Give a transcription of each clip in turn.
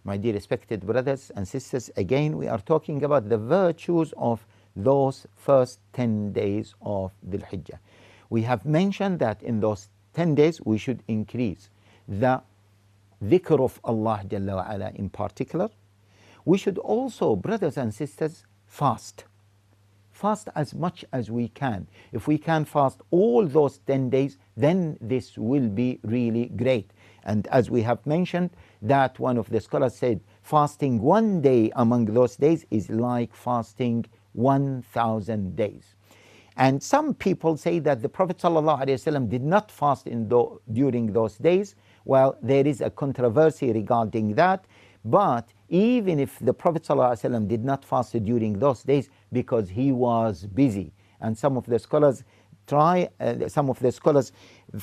My dear respected brothers and sisters, again we are talking about the virtues of those first 10 days of Dhul Hijjah. We have mentioned that in those 10 days we should increase the dhikr of Allah Jalla wa Ala in particular. We should also, brothers and sisters, fast. Fast as much as we can. If we can fast all those 10 days, then this will be really great. And as we have mentioned, that one of the scholars said, fasting one day among those days is like fasting 1,000 days. And some people say that the Prophet ﷺ did not fast during those days. Well, there is a controversy regarding that. But even if the Prophet ﷺ did not fast during those days because he was busy, and some of the scholars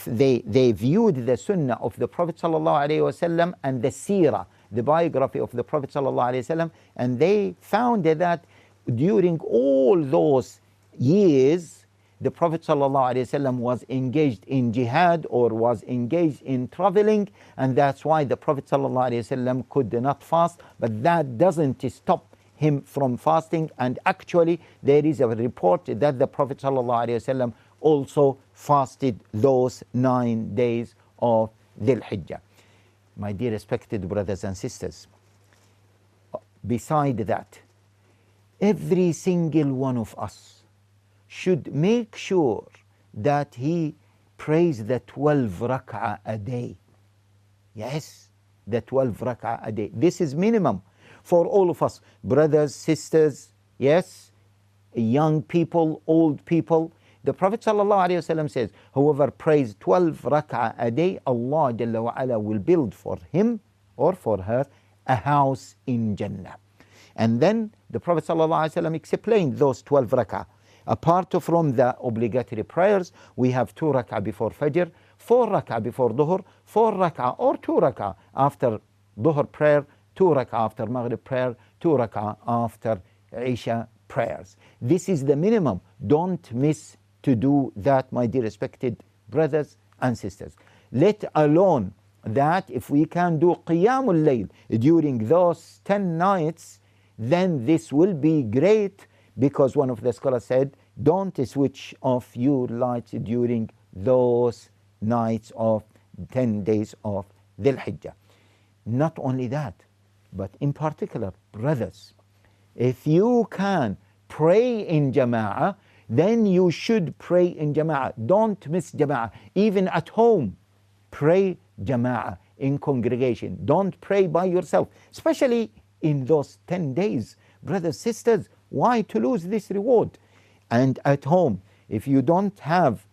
they viewed the sunnah of the Prophet ﷺ and the seerah, the biography of the Prophet ﷺ, and they found that during all those years the Prophet ﷺ was engaged in jihad or was engaged in traveling, and that's why the Prophet ﷺ could not fast. But that doesn't stop him from fasting, and actually there is a report that the Prophet ﷺ also fasted those 9 days of Dhul Hijjah. My dear respected brothers and sisters, beside that, every single one of us should make sure that he prays the 12 rak'ah a day. Yes, the 12 rak'ah a day. This is minimum for all of us, brothers, sisters, yes, young people, old people. The Prophet ﷺ says, whoever prays 12 rak'ah a day, Allah Jalla wa Ala will build for him or for her a house in Jannah. And then the Prophet ﷺ explained those 12 rak'ah. Apart from the obligatory prayers, we have 2 rak'ah before Fajr, 4 rak'ah before Dhuhr, 4 rak'ah or 2 rak'ah after Dhuhr prayer, 2 rak'ah after Maghrib prayer, 2 rak'ah after Isha prayers. This is the minimum. Don't miss to do that, my dear respected brothers and sisters. Let alone that if we can do Qiyamul Layl during those 10 nights, then this will be great, because one of the scholars said, don't switch off your lights during those nights of 10 days of Dhul Hijjah. Not only that, but in particular, brothers, if you can pray in Jama'ah, then you should pray in Jama'ah. Don't miss Jama'ah. Even at home, pray Jama'ah in congregation. Don't pray by yourself, especially in those 10 days. Brothers, sisters, why to lose this reward? And at home, if you don't have,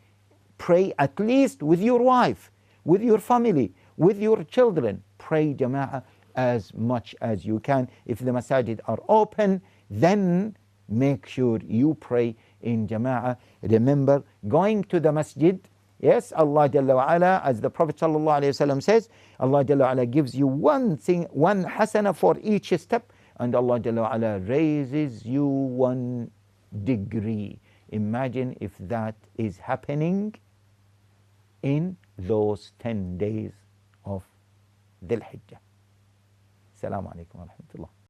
pray at least with your wife, with your family, with your children. Pray Jama'ah as much as you can. If the masajid are open, then make sure you pray in Jama'ah. Remember, going to the masjid, yes, Allah Jalla wa Ala, as the Prophet Sallallahu Alaihi Wasallam says, Allah Jalla wa Ala gives you one thing, one hasana for each step, and Allah Jalla wa Ala raises you 1 degree. Imagine if that is happening in those 10 days of Dhul Hijjah. Assalamu alaikum wa rahmatullah.